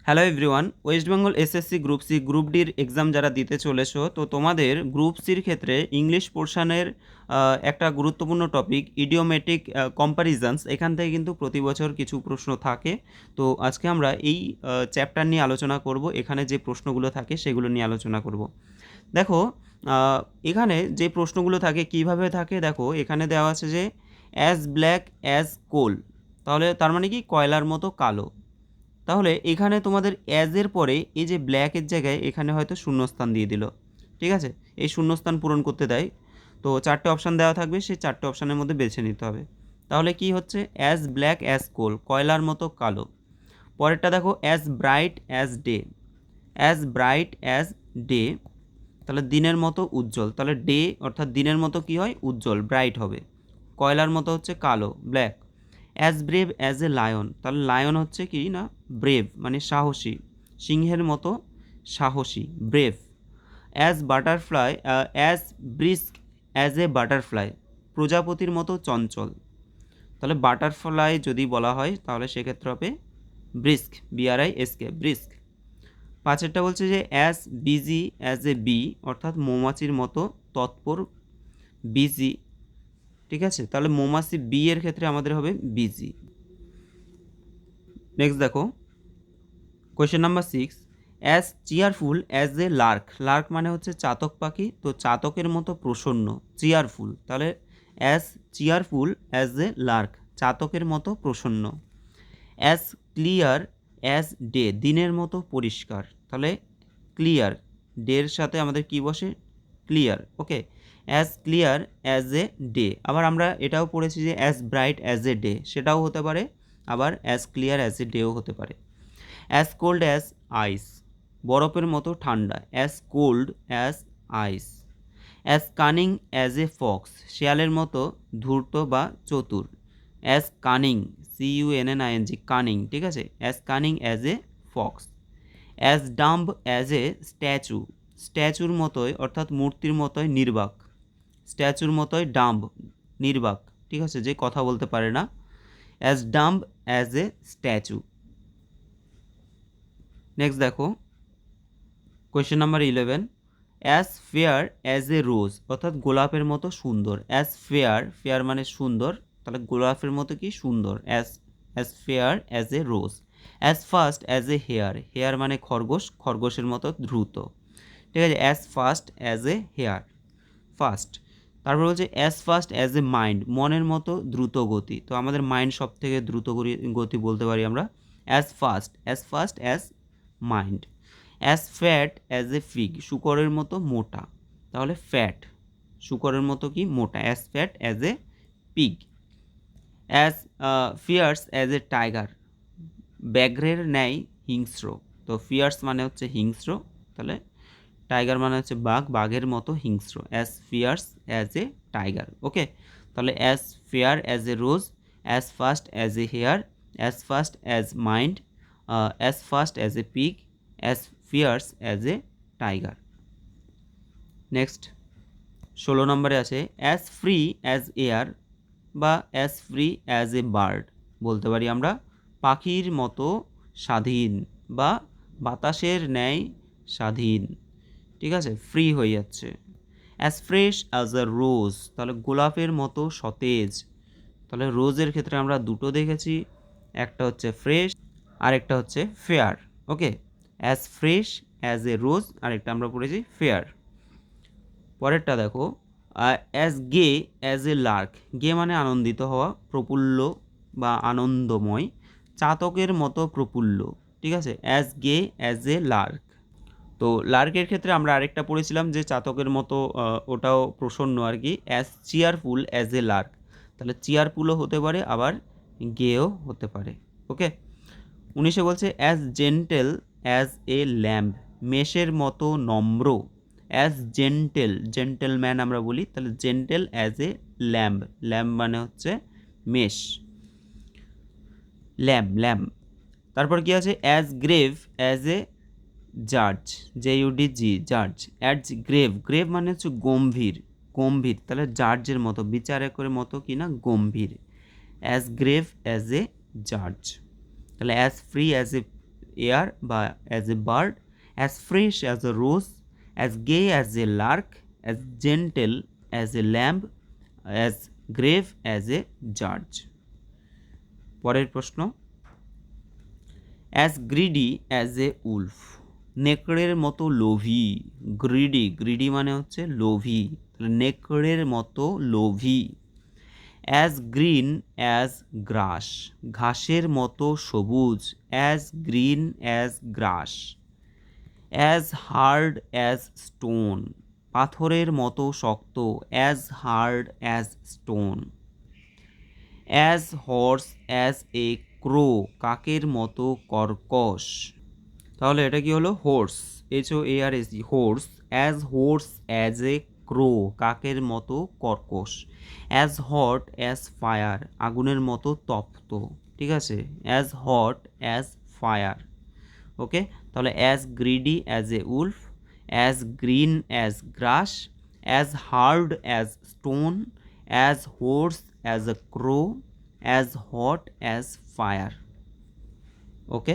Hello everyone, West Bengal SSC group C group ডির exam যারা দিতে চলেছো, তো তোমাদের গ্রুপ সির ক্ষেত্রে ইংলিশ পোর্শনের একটা গুরুত্বপূর্ণ টপিক ইডিওমেটিক কম্প্যারিজনস, এখান থেকে কিন্তু প্রতি বছর কিছু প্রশ্ন থাকে। তো আজকে আমরা এই চ্যাপ্টার নিয়ে আলোচনা করব। এখানে যে প্রশ্নগুলো থাকে সেগুলো নিয়ে আলোচনা করব। দেখো, এখানে যে প্রশ্নগুলো থাকে কিভাবে থাকে, দেখো এখানে দেওয়া আছে যে অ্যাজ ব্ল্যাক অ্যাজ কোল, তাহলে তার মানে কি কয়লার মতো কালো। তাহলে এখানে তোমাদের অ্যাজের পরে এই যে ব্ল্যাকের জায়গায় এখানে হয়তো শূন্যস্থান দিয়ে দিল, ঠিক আছে, এই শূন্যস্থান পূরণ করতে দেয়। তো চারটে অপশান দেওয়া থাকবে, সেই চারটে অপশানের মধ্যে বেছে নিতে হবে। তাহলে কি হচ্ছে, অ্যাজ ব্ল্যাক অ্যাজ কোল, কয়লার মতো কালো। পরেরটা দেখো, as bright as day, as bright as day, তাহলে দিনের মতো উজ্জ্বল, তাহলে ডে অর্থাৎ দিনের মতো কি হয়, উজ্জ্বল, ব্রাইট হবে। কয়লার মতো হচ্ছে কালো, black. As brave as a lion, তাহলে লায়ন হচ্ছে কি না, ব্রেভ মানে সাহসী, সিংহের মতো সাহসী, brave. As butterfly as brisk as a butterfly, প্রজাপতির মতো চঞ্চল। তাহলে বাটারফ্লাই যদি বলা হয় তাহলে সেক্ষেত্রে হবে ব্রিস্ক, BRISK, ব্রিস্ক। পাঁচেরটা বলছে যে as busy as a bee, অর্থাৎ মৌমাছির মতো তৎপর, বিজি, ঠিক আছে, তাহলে মৌমাছি বি এর ক্ষেত্রে আমাদের হবে বিজি। নেক্সট দেখো, question number 6, as cheerful as a Lark, Lark মানে হচ্ছে চাতক পাখি, তো চাতকের মতো প্রসন্ন, চিয়ারফুল, তাহলে as cheerful as a lark, চাতকের মতো প্রসন্ন। অ্যাজ ক্লিয়ার অ্যাজ ডে, দিনের মতো পরিষ্কার, তাহলে ক্লিয়ার, ডের সাথে আমাদের কি বসে, clear, okay. As clear as a day, আবার আমরা এটাও পড়েছি যে as bright as a day, সেটাও হতে পারে, আবার অ্যাজ ক্লিয়ার অ্যাজ এ ডেও হতে পারে। অ্যাজ কোল্ড অ্যাজ আইস, বরফের মতো ঠান্ডা, as cold as ice. As cunning as a fox, শেয়ালের মতো ধূর্ত বা চতুর, অ্যাজ কানিং, CUNNING, কানিং, ঠিক আছে, as cunning as a fox. As dumb as a statue, স্ট্যাচুর মতোই অর্থাৎ মূর্তির মতোই নির্বাক, স্ট্যাচুর মতোই ডাম্ব, নির্বাক, ঠিক আছে, যে কথা বলতে পারে না। As dumb as a statue. Next দেখো, question number 11, as fair as a rose, অর্থাৎ গোলাপের মতো সুন্দর, অ্যাজ ফেয়ার, ফেয়ার মানে সুন্দর, তাহলে গোলাপের মতো কি সুন্দর, as fair as a rose. As fast as a hare, hare মানে খরগোশ, খরগোশের মতো দ্রুত, ঠিক আছে, as fast as a hare, fast. তারপর হচ্ছে as fast as a mind, মনের মতো দ্রুত গতি, তো আমাদের মাইন্ড সব থেকে দ্রুত গতি বলতে পারি আমরা, as fast as mind. As fat as a fig, শুকরের মতো মোটা, তাহলে ফ্যাট, শুকরের মতো কি মোটা, as fat as a pig. As fierce as a tiger, ব্যাঘ্রের ন্যায় হিংস্র, তো ফিয়ার্স মানে হচ্ছে হিংস্র, তাহলে টাইগার মানে হচ্ছে বাঘ, বাঘের মতো হিংস্র, as fierce as a tiger, okay. তাহলে as fair as a rose, as fast as a hare, as fast as mind, as fast as a pig, as fierce as a tiger. Next 16 নম্বরে আছে as free as air বা as free as a bird, বলতে পারি আমরা পাখির মতো স্বাধীন বা বাতাসের ন্যায় স্বাধীন, ঠিক আছে, ফ্রি হয়ে যাচ্ছে। অ্যাজ ফ্রেশ অ্যাজ আ রোজ, তাহলে গোলাপের মতো সতেজ, তাহলে রোজের ক্ষেত্রে আমরা দুটো দেখেছি, একটা হচ্ছে ফ্রেশ আর একটা হচ্ছে fair, okay. As fresh as a rose, আরেকটা আমরা পড়েছি ফেয়ার। পরেরটা দেখো, as gay as a lark, gay মানে আনন্দিত হওয়া, প্রফুল্ল বা আনন্দময়, চাতকের মতো প্রফুল্ল, ঠিক আছে, as gay as a Lark. তো লার্কের ক্ষেত্রে আমরা আরেকটা পড়েছিলাম যে চাতকের মতো, ওটাও প্রসন্ন আর কি, as cheerful as a Lark, তাহলে চিয়ারফুলও হতে পারে আবার গেও হতে পারে, ওকে। 19 বলছে as gentle as a lamb, মেষের মতো নম্র, অ্যাজ জেন্টেল, জেন্টেলম্যান আমরা বলি, তাহলে gentle as a lamb, lamb মানে হচ্ছে মেষ, ল্যাম্ব। তারপর কি আছে, অ্যাজ গ্রেভ অ্যাজ এ জাজ, JUDG, জাজ, অ্যাজ গ্রেভ, গ্রেভ মানে হচ্ছে গম্ভীর, গম্ভীর, তাহলে জাজের মতো, বিচারকের মতো কি না গম্ভীর, অ্যাজ গ্রেভ অ্যাজ এ জাজ। তাহলে as free as a air বা as a bird, as fresh as a rose, as gay as a lark, as gentle as a lamb, as grave as a জাজ। পরের প্রশ্ন, as greedy as a wolf, নেকড়ের মতো লোভী। Greedy, greedy মানে হচ্ছে লোভী, তাহলে নেকড়ের মতো লোভী। অ্যাজ গ্রিন অ্যাজ গ্রাস, ঘাসের মতো সবুজ, as green as grass. As hard as stone, পাথরের মতো শক্ত, as hard as stone. As hoarse as a crow, কাকের মতো কর্কশ। তাহলে এটা কি হলো? হোর্স, HOARS, হোর্স। হোর্স অ্যাজ এ ক্রো, কাকের মতো কর্কশ। অ্যাজ হট অ্যাজ ফায়ার, আগুনের মতো তপ্ত। ঠিক আছে, as hot as fire. Okay, তাহলে as greedy as a wolf, as green as grass, as hard as stone, as hoarse as a crow, as hot as fire. Okay.